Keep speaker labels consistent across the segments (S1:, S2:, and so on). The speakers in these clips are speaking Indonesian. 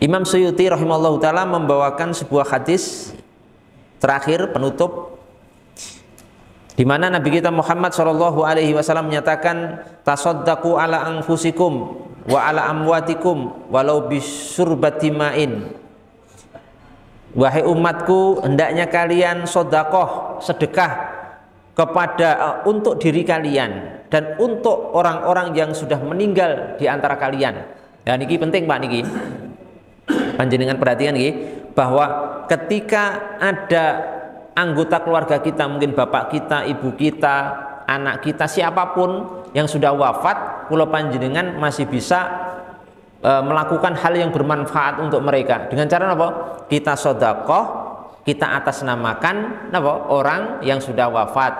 S1: Imam Suyuti rahimahullahu taala membawakan sebuah hadis terakhir penutup di mana Nabi kita Muhammad sallallahu alaihi wasallam menyatakan tasaddaqu ala anfusikum wa ala amwatikum walau bisyurbati ma'in. Wahai umatku, hendaknya kalian sedekah kepada untuk diri kalian dan untuk orang-orang yang sudah meninggal di antara kalian. Dan ini penting Pak niki. Panjenengan perhatikan niki bahwa ketika ada anggota keluarga kita, mungkin bapak kita, ibu kita, anak kita, siapapun yang sudah wafat, kula panjenengan masih bisa melakukan hal yang bermanfaat untuk mereka. Dengan cara apa? Kita sedekah, kita atasnamakan apa? Orang yang sudah wafat.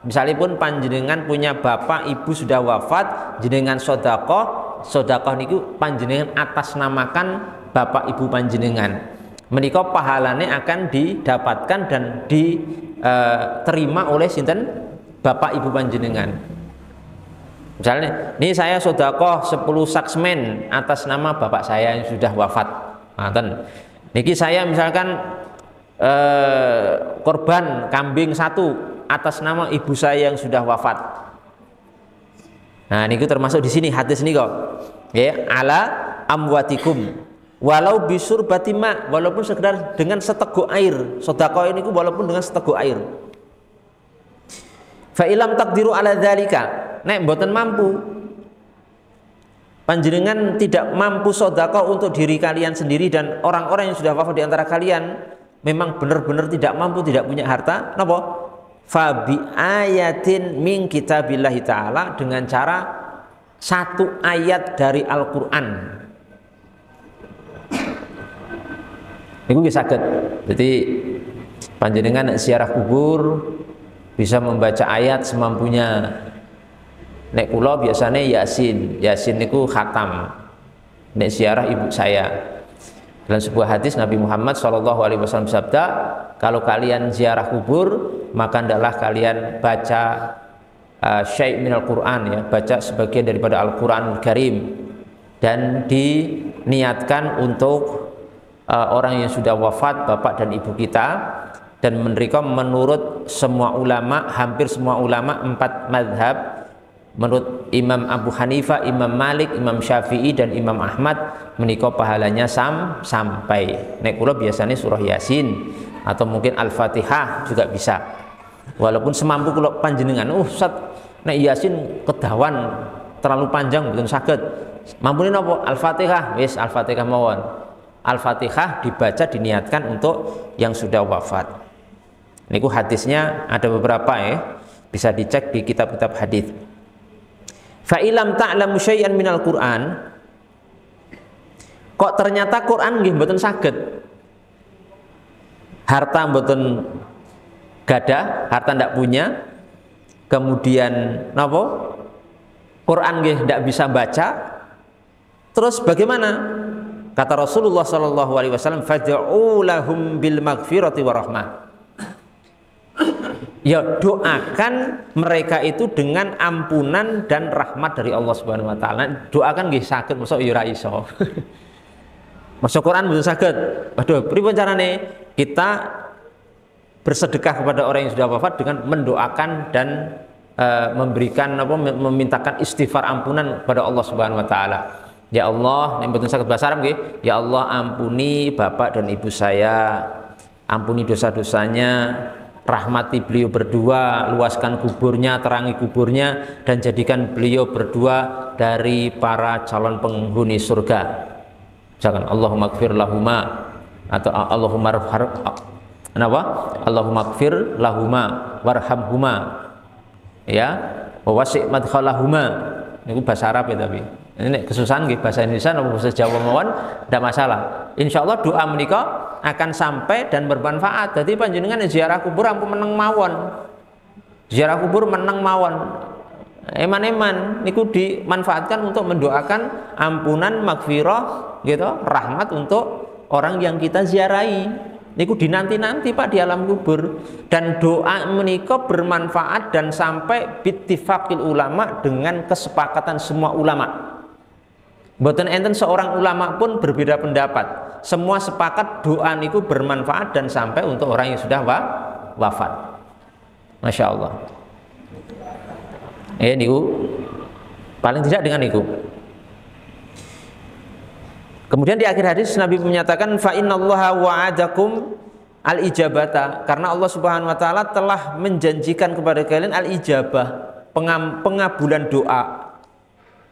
S1: Misalnya pun panjenengan punya bapak, ibu sudah wafat, jenengan sedekah niku panjenengan atasnamakan bapak ibu panjenengan. Menika pahalane akan didapatkan dan diterima oleh sinten bapak ibu panjenengan. Misalnya, ini saya sedekah 10 saksmen atas nama bapak saya yang sudah wafat. Ngaten. Niki saya misalkan korban kambing 1 atas nama ibu saya yang sudah wafat. Nah, niku termasuk di sini hadis niko. Ya, ala amwatikum. Walau bisur batima, walaupun sekedar dengan seteguk air. Sedekah ini walaupun dengan seteguk air. Fa ilam taqdiru ala dzalika, nek mboten mampu, panjenengan tidak mampu sedekah untuk diri kalian sendiri dan orang-orang yang sudah wafat di antara kalian memang benar-benar tidak mampu, tidak punya harta, napa? Fa bi ayatin min kitabillahi taala, dengan cara satu ayat dari Al-Qur'an. Niku nggih saged. Jadi panjenengan nek ziarah kubur bisa membaca ayat semampunya. Nek kula biasanya Yasin niku khatam. Nek ziarah ibu saya. Dalam sebuah hadis Nabi Muhammad SAW bersabda, kalau kalian ziarah kubur, maka hendaklah kalian baca syai' minal Qur'an, ya, baca sebagian daripada Al-Qur'anul Karim, dan diniatkan untuk orang yang sudah wafat, bapak dan ibu kita. Dan mereka menurut semua ulama, hampir semua ulama 4 madhab, menurut Imam Abu Hanifah, Imam Malik, Imam Syafi'i dan Imam Ahmad, menika pahalanya sampai. Nek kula biasanya surah Yasin atau mungkin Al-Fatihah juga bisa. Walaupun semampu kula panjenengan, Ustaz, nek Yasin kedawan terlalu panjang mboten saged. Mampune napa? Al-Fatihah, wis Al-Fatihah mawon. Al-Fatihah dibaca, diniatkan untuk yang sudah wafat. Niku hadisnya ada beberapa, ya, bisa dicek di kitab-kitab hadis. Fa ilam ta'lamu syai'an minal Qur'an, kok ternyata Quran nggih mboten saged, harta mboten gadah, harta ndak punya, kemudian napa? Quran nggih ndak bisa baca, terus bagaimana? Kata Rasulullah SAW, fad'u lahum bil maghfirati warahmah. Ya, doakan mereka itu dengan ampunan dan rahmat dari Allah Subhanahu wa taala. Doakan nggih saged, mosok ya ora iso. Masuk Quran mboten saged. Waduh, pripun carane? Kita bersedekah kepada orang yang sudah wafat dengan mendoakan dan memberikan memintakan istighfar ampunan kepada Allah Subhanahu wa taala. Ya Allah, nek mboten saged bahasa Arab nggih, ya Allah ampuni bapak dan ibu saya, ampuni dosa-dosanya, rahmati beliau berdua, luaskan kuburnya, terangi kuburnya, dan jadikan beliau berdua dari para calon penghuni surga. Jangan Allahumma gfir lahuma atau Allahumma gfir lahuma warhamhuma, ya, wa wasi' madkhalahuma. Niku bahasa Arab ya, tapi ini kesusahan nggih bahasa Indonesia atau bahasa Jawa mawon tidak masalah. Insya Allah doa menika akan sampai dan bermanfaat. Jadi panjenengan ziarah kubur ampun meneng mawon. Ziarah kubur meneng mawon. Eman-eman niku dimanfaatkan untuk mendoakan ampunan, maghfirah, gitu, rahmat untuk orang yang kita ziarahi. Niku dinanti-nanti Pak di alam kubur. Dan doa menika bermanfaat dan sampai bittifaqil ulama, dengan kesepakatan semua ulama. Mboten enten seorang ulama pun berbeda pendapat. semua sepakat doa niku bermanfaat dan sampai untuk orang yang sudah wafat. Masya Allah. Niku paling tidak dengan niku. Kemudian di akhir hadis Nabi menyatakan fa innallaha wa'adakum al-ijabata, karena Allah Subhanahu wa taala telah menjanjikan kepada kalian al-ijabah, pengabulan doa.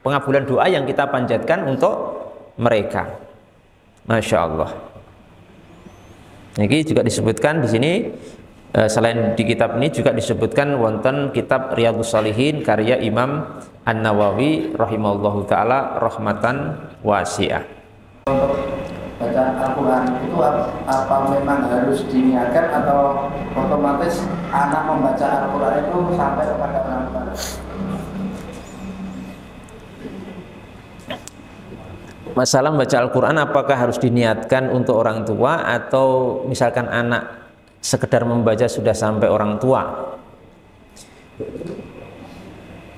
S1: Pengabulan doa yang kita panjatkan untuk mereka. Masya Allah. Ini juga disebutkan di sini, selain di kitab ini juga disebutkan wonten kitab Riyadhus Shalihin karya Imam An-Nawawi rahimahullahu taala rahmatan wasi'ah.
S2: Untuk bacaan Al-Quran itu apa memang harus diniatkan atau otomatis anak membaca Al-Quran itu sampai kepada orang tua?
S1: Masalah membaca Al-Quran apakah harus diniatkan untuk orang tua atau misalkan anak sekedar membaca sudah sampai orang tua?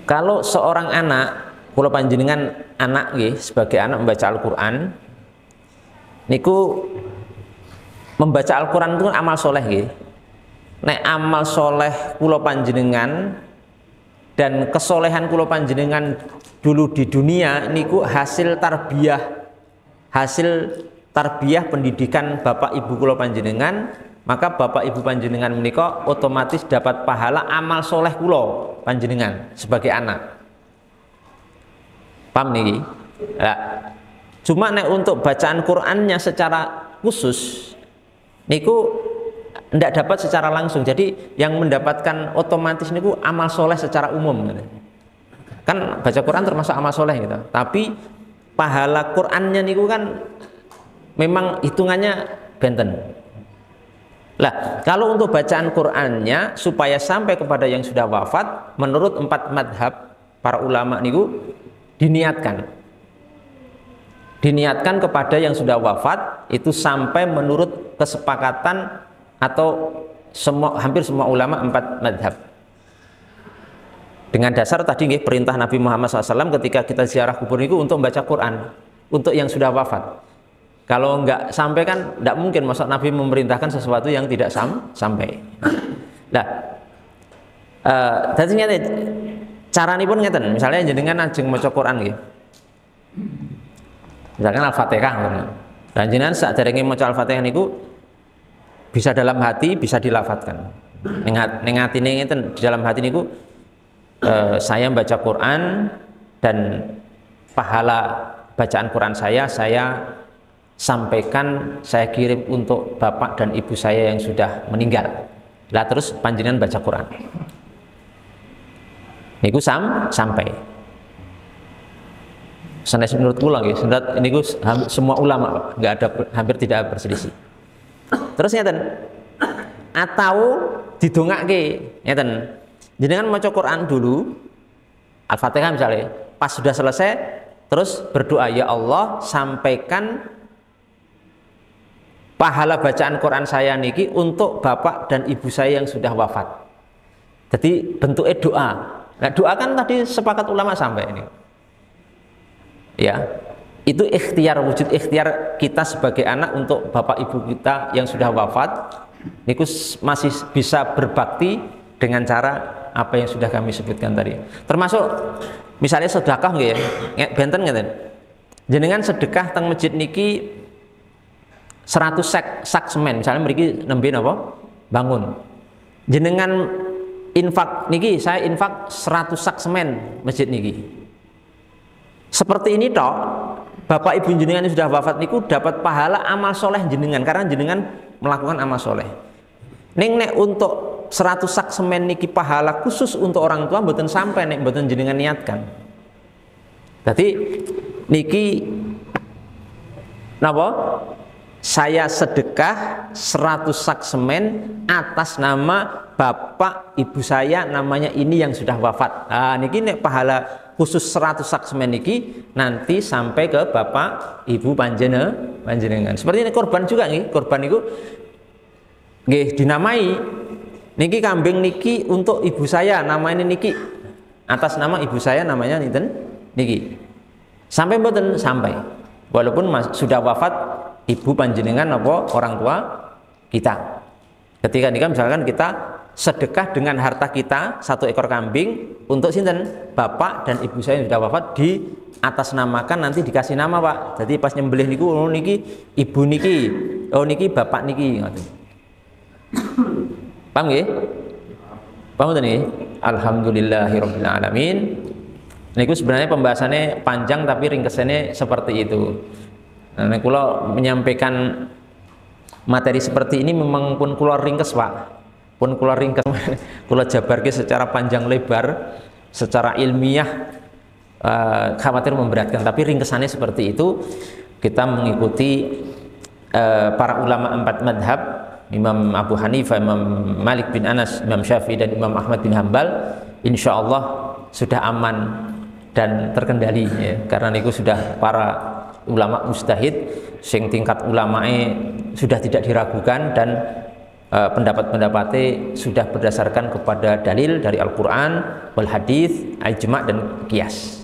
S1: Kalau seorang anak, kula panjenengan anak nggih, sebagai anak membaca Al-Quran niku, membaca Al-Quran itu amal soleh nggih. Nek amal soleh kula panjenengan dan kesolehan kula panjenengan dulu di dunia niku hasil tarbiyah pendidikan bapak ibu kula panjenengan, maka bapak ibu panjenengan menika otomatis dapat pahala amal soleh kula panjenengan sebagai anak. Paham niki? Nah, cuma nek untuk bacaan Qur'annya secara khusus niku ndak dapat secara langsung. Jadi yang mendapatkan otomatis niku amal soleh secara umum. Kan baca Quran termasuk amal soleh gitu. Tapi pahala Qur'annya niku kan memang hitungannya benten. Lah, kalau untuk bacaan Qur'annya supaya sampai kepada yang sudah wafat, menurut 4 madhab para ulama niku diniatkan kepada yang sudah wafat itu sampai menurut kesepakatan atau hampir semua ulama 4 madhab. Dengan dasar tadi nggih perintah Nabi Muhammad SAW ketika kita ziarah kubur itu untuk membaca Quran untuk yang sudah wafat. Kalau nggak sampai kan nggak mungkin masa Nabi memerintahkan sesuatu yang tidak sampai. Nah, tadi nyata cara ini pun ngeten. Misalnya jenengan ajeng maca Quran nggih. Misalkan Al-Fatihah, dan jenengan saat derenge maca Al-Fatihah niku bisa dalam hati, bisa dilafadzkan. Ning atine ngeten, di dalam hati niku saya membaca Quran dan pahala bacaan Quran saya sampaikan, saya kirim untuk bapak dan ibu saya yang sudah meninggal. Lah terus panjenengan baca Quran. Niku sampai. Sanes menurut kula nggih, niku semua ulama hampir tidak berselisih. Terus ngeten. Atau didongake ngeten. Jenengan maca Quran dulu, Al-Fatihah misalnya, pas sudah selesai, terus berdoa, ya Allah sampaikan pahala bacaan Quran saya niki untuk bapak dan ibu saya yang sudah wafat. Jadi bentuknya doa. Nah doa kan tadi sepakat ulama sampai ini. Ya, itu ikhtiar, wujud ikhtiar kita sebagai anak untuk bapak ibu kita yang sudah wafat, niku masih bisa berbakti dengan cara apa yang sudah kami sebutkan tadi. Termasuk misalnya sedekah nggih ya, benten ngeten. Jenengan sedekah teng masjid niki 100 sak semen, misalnya mriki nembe napa? Bangun. Jenengan infak niki, saya infak 100 sak semen masjid niki. Seperti ini toh, bapak ibu jenengan yang sudah wafat niku dapat pahala amal soleh jenengan karena jenengan melakukan amal soleh. Ning nek untuk 100 sak semen niki pahala khusus untuk orang tua mboten sampai nek mboten jenengan niatkan. Jadi niki napa? Saya sedekah 100 sak semen atas nama bapak ibu saya namanya ini yang sudah wafat. Ah niki nek pahala khusus 100 sak semen niki nanti sampai ke bapak ibu panjenengan. Seperti ini korban juga nih, korban niku nggih dinamai niki kambing niki untuk ibu saya namanya niki atas nama ibu saya namanya niki sampai mboten sampai walaupun sudah wafat ibu panjenengan apa orang tua kita. Ketika nikah misalkan kita sedekah dengan harta kita 1 ekor kambing untuk sinten? Bapak dan ibu saya yang sudah wafat, di atas namakan, nanti dikasih nama Pak. Jadi pas nyembelih niku, oh niki ibu niki, oh niki bapak niki. Paham nggih? Paham ta niki? Alhamdulillahirabbil alamin. Niku sebenarnya pembahasannya panjang tapi ringkesannya seperti itu. Nah, kula menyampaikan materi seperti ini memang pun kula ringkes Pak. Pun kula ringkes, kula jabarke secara panjang lebar, secara ilmiah, khawatir memberatkan, tapi ringkesannya seperti itu. Kita mengikuti para ulama 4 madhab, Imam Abu Hanifah, Imam Malik bin Anas, Imam Syafi'i dan Imam Ahmad bin Hambal, insya Allah sudah aman dan terkendali ya. Karena niku sudah para ulama mujtahid sing tingkat ulamae sudah tidak diragukan, dan pendapat-pendapatnya sudah berdasarkan kepada dalil dari Al-Quran, wal hadis, ijma' dan qiyas.